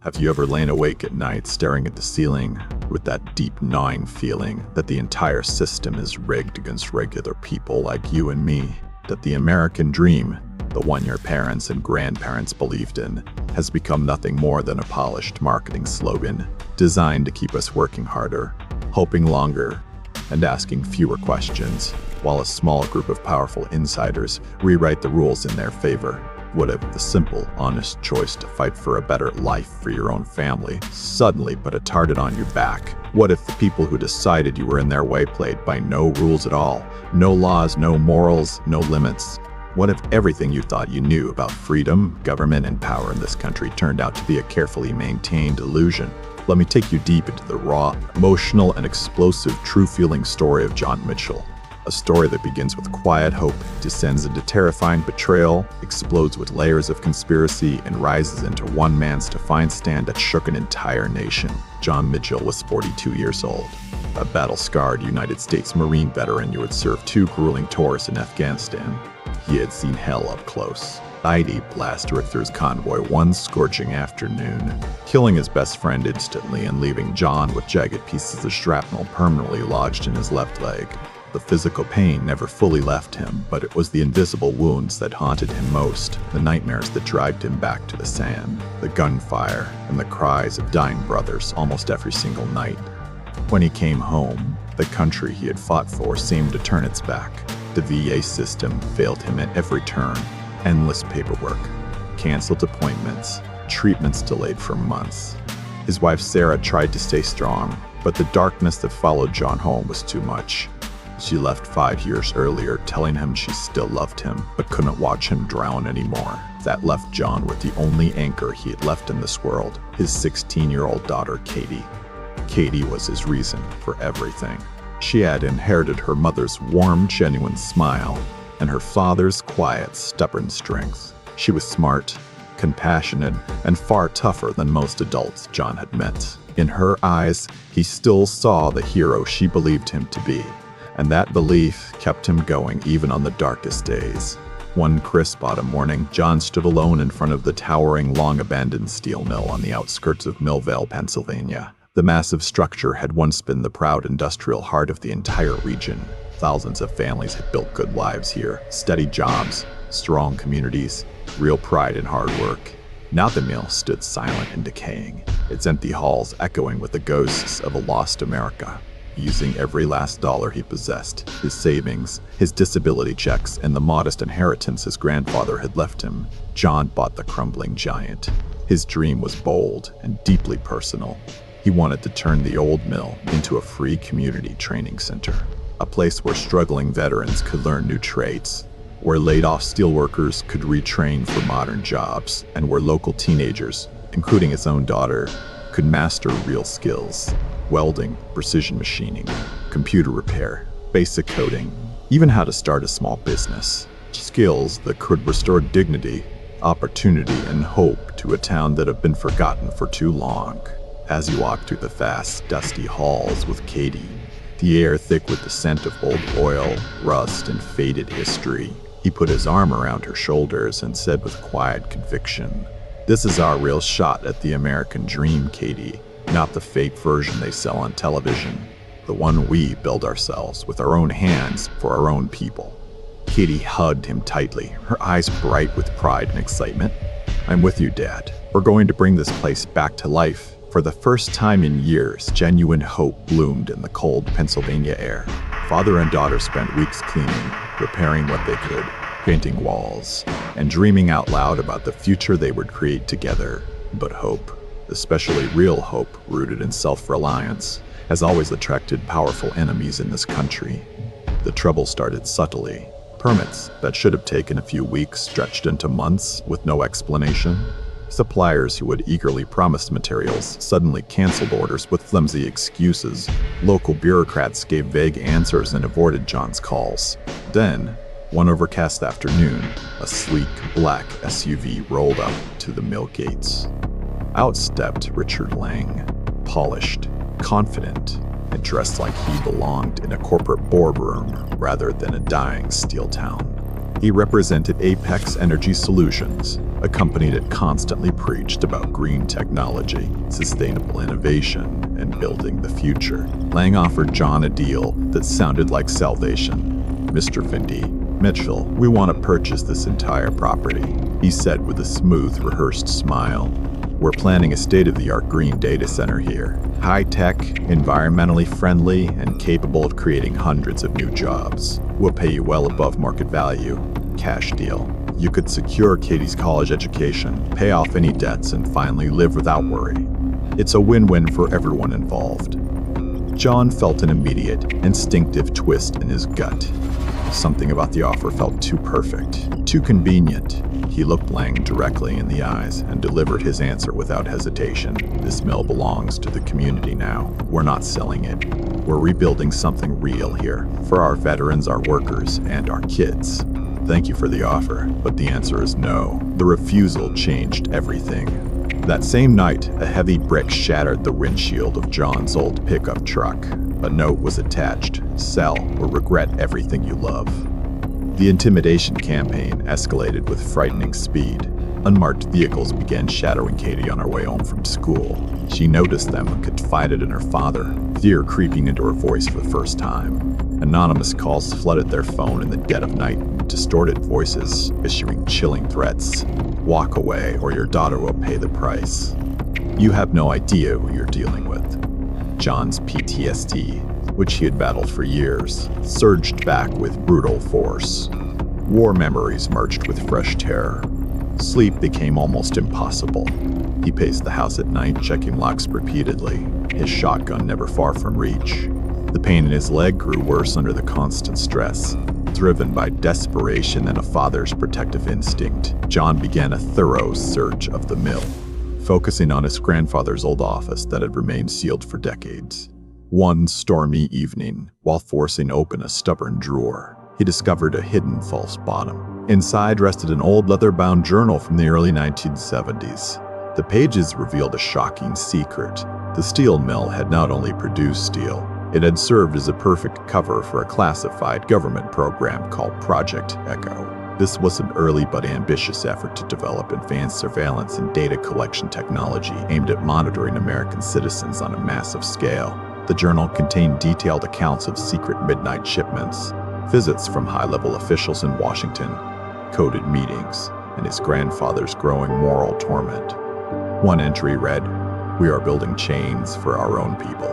Have you ever lain awake at night staring at the ceiling with that deep gnawing feeling that the entire system is rigged against regular people like you and me? That the American dream, the one your parents and grandparents believed in, has become nothing more than a polished marketing slogan designed to keep us working harder, hoping longer, and asking fewer questions, while a small group of powerful insiders rewrite the rules in their favor. What if the simple, honest choice to fight for a better life for your own family suddenly put a target on your back? What if the people who decided you were in their way played by no rules at all? No laws, no morals, no limits? What if everything you thought you knew about freedom, government, and power in this country turned out to be a carefully maintained illusion? Let me take you deep into the raw, emotional, and explosive true-feeling story of John Mitchell. A story that begins with quiet hope, descends into terrifying betrayal, explodes with layers of conspiracy, and rises into one man's defiant stand that shook an entire nation. John Mitchell was 42 years old, a battle-scarred United States Marine veteran who had served 2 grueling tours in Afghanistan. He had seen hell up close. ID blast Richter's convoy one scorching afternoon, killing his best friend instantly and leaving John with jagged pieces of shrapnel permanently lodged in his left leg. The physical pain never fully left him, but it was the invisible wounds that haunted him most, the nightmares that dragged him back to the sand, the gunfire, and the cries of dying brothers almost every single night. When he came home, the country he had fought for seemed to turn its back. The VA system failed him at every turn. Endless paperwork, canceled appointments, treatments delayed for months. His wife Sarah tried to stay strong, but the darkness that followed John home was too much. She left 5 years earlier, telling him she still loved him, but couldn't watch him drown anymore. That left John with the only anchor he had left in this world, his 16-year-old daughter, Katie. Katie was his reason for everything. She had inherited her mother's warm, genuine smile and her father's quiet, stubborn strength. She was smart, compassionate, and far tougher than most adults John had met. In her eyes, he still saw the hero she believed him to be, and that belief kept him going even on the darkest days. One crisp autumn morning, John stood alone in front of the towering, long-abandoned steel mill on the outskirts of Millvale, Pennsylvania. The massive structure had once been the proud industrial heart of the entire region. Thousands of families had built good lives here, steady jobs, strong communities, real pride in hard work. Now the mill stood silent and decaying, its empty halls echoing with the ghosts of a lost America. Using every last dollar he possessed, his savings, his disability checks, and the modest inheritance his grandfather had left him, John bought the crumbling giant. His dream was bold and deeply personal. He wanted to turn the old mill into a free community training center, a place where struggling veterans could learn new trades, where laid-off steelworkers could retrain for modern jobs, and where local teenagers, including his own daughter, could master real skills: welding, precision machining, computer repair, basic coding, even how to start a small business. Skills that could restore dignity, opportunity, and hope to a town that had been forgotten for too long. As he walked through the vast, dusty halls with Katie, the air thick with the scent of old oil, rust, and faded history, he put his arm around her shoulders and said with quiet conviction, "This is our real shot at the American dream, Katie. Not the fake version they sell on television. The one we build ourselves with our own hands for our own people." Katie hugged him tightly, her eyes bright with pride and excitement. "I'm with you, Dad. We're going to bring this place back to life." For the first time in years, genuine hope bloomed in the cold Pennsylvania air. Father and daughter spent weeks cleaning, repairing what they could, painting walls, and dreaming out loud about the future they would create together. But hope, especially real hope rooted in self-reliance, has always attracted powerful enemies in this country. The trouble started subtly. Permits that should have taken a few weeks stretched into months with no explanation. Suppliers who had eagerly promised materials suddenly canceled orders with flimsy excuses. Local bureaucrats gave vague answers and avoided John's calls. Then, one overcast afternoon, a sleek black SUV rolled up to the mill gates. Out stepped Richard Lang, polished, confident, and dressed like he belonged in a corporate boardroom rather than a dying steel town. He represented Apex Energy Solutions, a company that constantly preached about green technology, sustainable innovation, and building the future. Lang offered John a deal that sounded like salvation. "Mr. Vindy, Mitchell, we want to purchase this entire property," he said with a smooth, rehearsed smile. "We're planning a state-of-the-art green data center here. High-tech, environmentally friendly, and capable of creating hundreds of new jobs. We'll pay you well above market value. Cash deal. You could secure Katie's college education, pay off any debts, and finally live without worry. It's a win-win for everyone involved." John felt an immediate, instinctive twist in his gut. Something about the offer felt too perfect, too convenient. He looked Lang directly in the eyes and delivered his answer without hesitation. "This mill belongs to the community now. We're not selling it. We're rebuilding something real here, for our veterans, our workers, and our kids. Thank you for the offer, but the answer is no." The refusal changed everything. That same night, a heavy brick shattered the windshield of John's old pickup truck. A note was attached: "Sell or regret everything you love." The intimidation campaign escalated with frightening speed. Unmarked vehicles began shadowing Katie on her way home from school. She noticed them and confided in her father, fear creeping into her voice for the first time. Anonymous calls flooded their phone in the dead of night, distorted voices issuing chilling threats. "Walk away or your daughter will pay the price." You have no idea who you're dealing with. John's PTSD, which he had battled for years, surged back with brutal force. War memories merged with fresh terror. Sleep became almost impossible. He paced the house at night, checking locks repeatedly, his shotgun never far from reach. The pain in his leg grew worse under the constant stress. Driven by desperation and a father's protective instinct, John began a thorough search of the mill, focusing on his grandfather's old office that had remained sealed for decades. One stormy evening, while forcing open a stubborn drawer, he discovered a hidden false bottom. Inside rested an old leather-bound journal from the early 1970s. The pages revealed a shocking secret. The steel mill had not only produced steel, it had served as a perfect cover for a classified government program called Project Echo. This was an early but ambitious effort to develop advanced surveillance and data collection technology aimed at monitoring American citizens on a massive scale. The journal contained detailed accounts of secret midnight shipments, visits from high-level officials in Washington, coded meetings, and his grandfather's growing moral torment. One entry read, "We are building chains for our own people.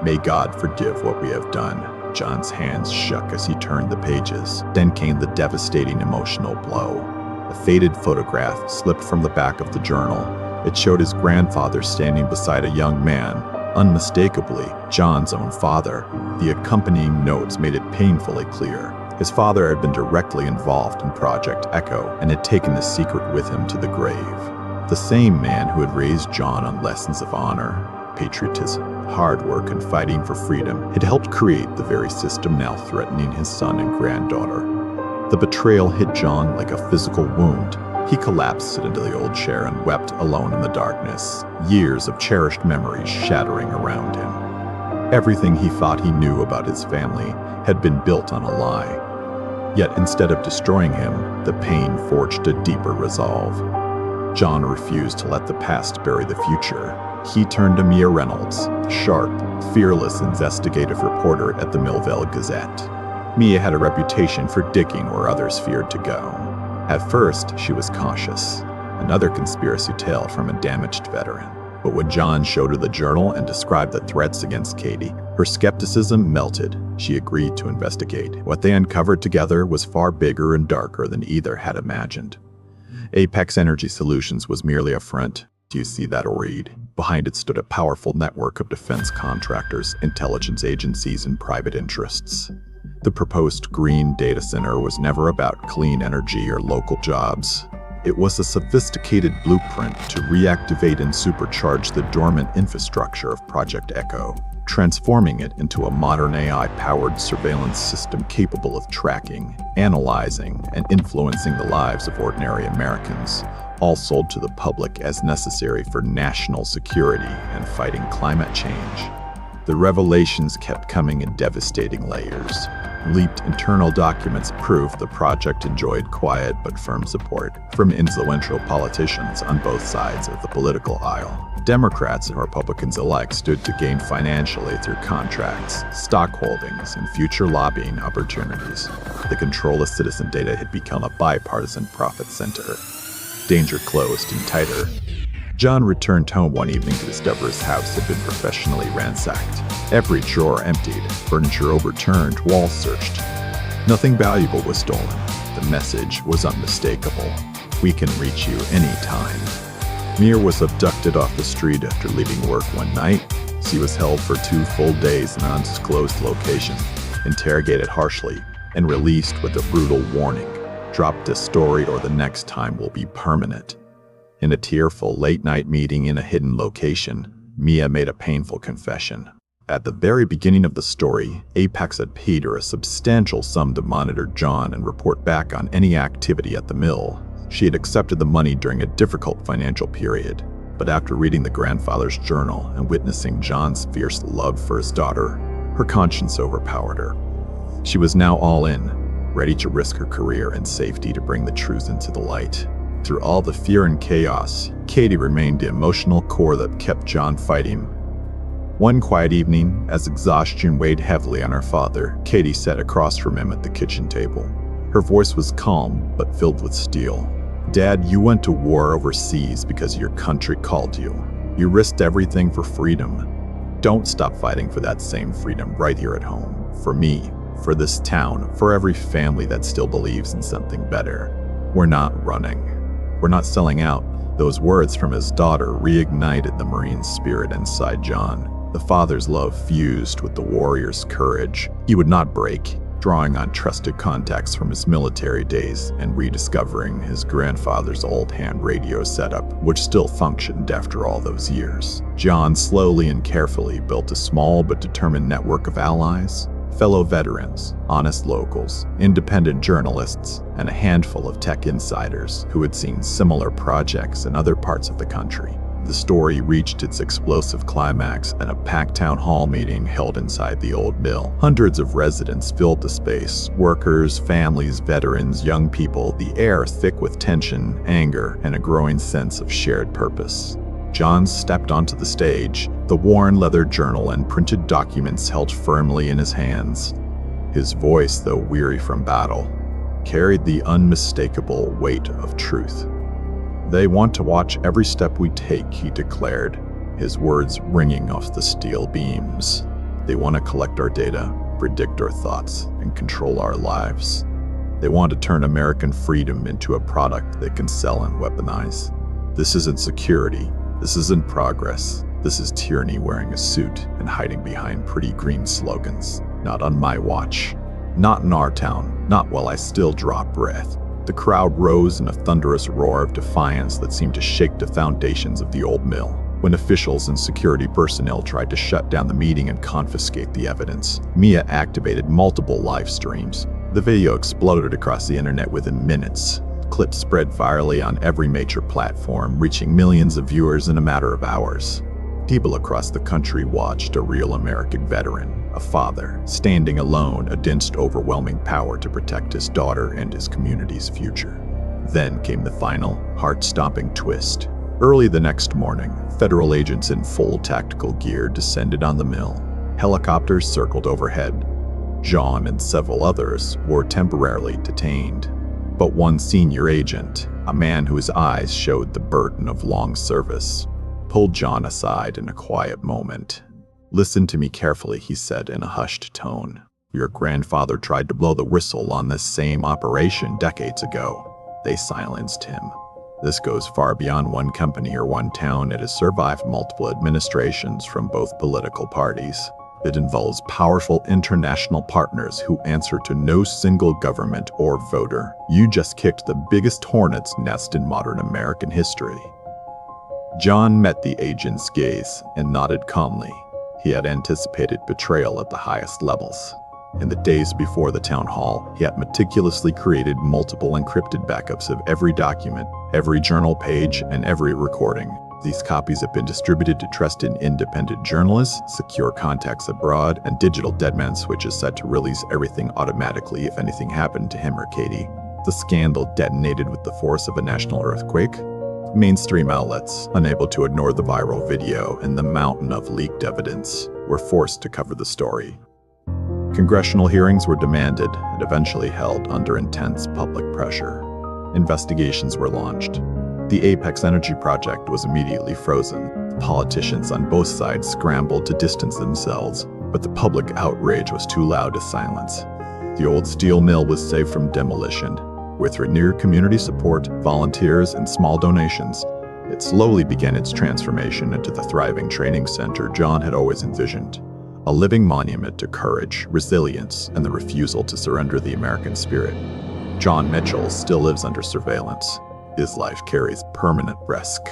May God forgive what we have done." John's hands shook as he turned the pages. Then came the devastating emotional blow. A faded photograph slipped from the back of the journal. It showed his grandfather standing beside a young man, unmistakably John's own father. The accompanying notes made it painfully clear. His father had been directly involved in Project Echo and had taken the secret with him to the grave. The same man who had raised John on lessons of honor, patriotism, hard work, and fighting for freedom had helped create the very system now threatening his son and granddaughter. The betrayal hit John like a physical wound. He collapsed into the old chair and wept alone in the darkness, years of cherished memories shattering around him. Everything he thought he knew about his family had been built on a lie. Yet instead of destroying him, the pain forged a deeper resolve. John refused to let the past bury the future. He turned to Mia Reynolds, sharp, fearless investigative reporter at the Millville Gazette. Mia had a reputation for digging where others feared to go. At first, she was cautious, another conspiracy tale from a damaged veteran. But when John showed her the journal and described the threats against Katie, her skepticism melted. She agreed to investigate. What they uncovered together was far bigger and darker than either had imagined. Apex Energy Solutions was merely a front. Do you see that read? Behind it stood a powerful network of defense contractors, intelligence agencies, and private interests. The proposed green data center was never about clean energy or local jobs. It was a sophisticated blueprint to reactivate and supercharge the dormant infrastructure of Project Echo, transforming it into a modern AI-powered surveillance system capable of tracking, analyzing, and influencing the lives of ordinary Americans, all sold to the public as necessary for national security and fighting climate change. The revelations kept coming in devastating layers. Leaked internal documents proved the project enjoyed quiet but firm support from influential politicians on both sides of the political aisle. Democrats and Republicans alike stood to gain financially through contracts, stock holdings, and future lobbying opportunities. The control of citizen data had become a bipartisan profit center. Danger closed and tighter. John returned home one evening to discover his house had been professionally ransacked. Every drawer emptied, furniture overturned, walls searched. Nothing valuable was stolen. The message was unmistakable. We can reach you anytime. Mia was abducted off the street after leaving work one night. She was held for 2 full days in an undisclosed location, interrogated harshly, and released with a brutal warning. Drop this story or the next time will be permanent. In a tearful late-night meeting in a hidden location, Mia made a painful confession. At the very beginning of the story, Apex had paid her a substantial sum to monitor John and report back on any activity at the mill. She had accepted the money during a difficult financial period, but after reading the grandfather's journal and witnessing John's fierce love for his daughter, her conscience overpowered her. She was now all in, ready to risk her career and safety to bring the truth into the light. Through all the fear and chaos, Katie remained the emotional core that kept John fighting. One quiet evening, as exhaustion weighed heavily on her father, Katie sat across from him at the kitchen table. Her voice was calm, but filled with steel. "Dad, you went to war overseas because your country called you. You risked everything for freedom. Don't stop fighting for that same freedom right here at home. For me, for this town, for every family that still believes in something better. We're not running. We're not selling out." Those words from his daughter reignited the Marine spirit inside John. The father's love fused with the warrior's courage. He would not break, drawing on trusted contacts from his military days and rediscovering his grandfather's old hand radio setup, which still functioned after all those years. John slowly and carefully built a small but determined network of allies, fellow veterans, honest locals, independent journalists, and a handful of tech insiders who had seen similar projects in other parts of the country. The story reached its explosive climax at a packed town hall meeting held inside the old mill. Hundreds of residents filled the space, workers, families, veterans, young people, the air thick with tension, anger, and a growing sense of shared purpose. John stepped onto the stage, the worn leather journal and printed documents held firmly in his hands. His voice, though weary from battle, carried the unmistakable weight of truth. "They want to watch every step we take," he declared, his words ringing off the steel beams. "They want to collect our data, predict our thoughts, and control our lives. They want to turn American freedom into a product they can sell and weaponize. This isn't security. This isn't progress. This is tyranny wearing a suit and hiding behind pretty green slogans. Not on my watch. Not in our town. Not while I still draw breath." The crowd rose in a thunderous roar of defiance that seemed to shake the foundations of the old mill. When officials and security personnel tried to shut down the meeting and confiscate the evidence, Mia activated multiple live streams. The video exploded across the internet within minutes. Clips spread virally on every major platform, reaching millions of viewers in a matter of hours. People across the country watched a real American veteran, a father, standing alone against overwhelming power to protect his daughter and his community's future. Then came the final, heart-stopping twist. Early the next morning, federal agents in full tactical gear descended on the mill. Helicopters circled overhead. John and several others were temporarily detained. But one senior agent, a man whose eyes showed the burden of long service, pulled John aside in a quiet moment. "Listen to me carefully," he said in a hushed tone. "Your grandfather tried to blow the whistle on this same operation decades ago. They silenced him. This goes far beyond one company or one town. It has survived multiple administrations from both political parties. It involves powerful international partners who answer to no single government or voter. You just kicked the biggest hornet's nest in modern American history." John met the agent's gaze and nodded calmly. He had anticipated betrayal at the highest levels. In the days before the town hall, he had meticulously created multiple encrypted backups of every document, every journal page, and every recording. These copies have been distributed to trusted independent journalists, secure contacts abroad, and digital deadman switches set to release everything automatically if anything happened to him or Katie. The scandal detonated with the force of a national earthquake. Mainstream outlets, unable to ignore the viral video and the mountain of leaked evidence, were forced to cover the story. Congressional hearings were demanded and eventually held under intense public pressure. Investigations were launched. The Apex Energy project was immediately frozen. Politicians on both sides scrambled to distance themselves, but the public outrage was too loud to silence. The old steel mill was saved from demolition. With renewed community support, volunteers, and small donations, it slowly began its transformation into the thriving training center John had always envisioned. A living monument to courage, resilience, and the refusal to surrender the American spirit. John Mitchell still lives under surveillance. His life carries permanent risk,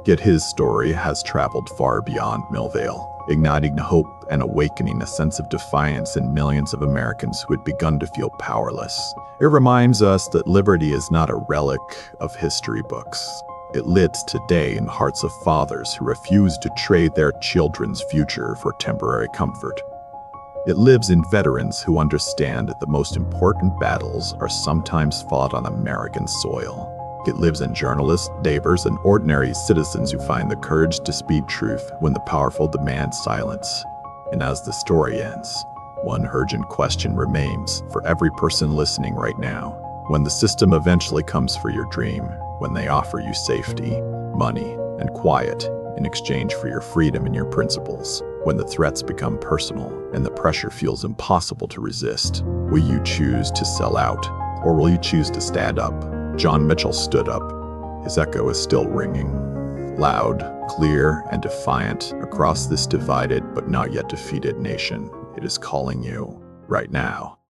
yet his story has traveled far beyond Millvale, igniting hope and awakening a sense of defiance in millions of Americans who had begun to feel powerless. It reminds us that liberty is not a relic of history books. It lives today in the hearts of fathers who refuse to trade their children's future for temporary comfort. It lives in veterans who understand that the most important battles are sometimes fought on American soil. It lives in journalists, neighbors, and ordinary citizens who find the courage to speak truth when the powerful demand silence. And as the story ends, one urgent question remains for every person listening right now. When the system eventually comes for your dream, when they offer you safety, money, and quiet in exchange for your freedom and your principles, when the threats become personal and the pressure feels impossible to resist, will you choose to sell out, or will you choose to stand up? John Mitchell stood up. His echo is still ringing, loud, clear, and defiant across this divided but not yet defeated nation. It is calling you right now.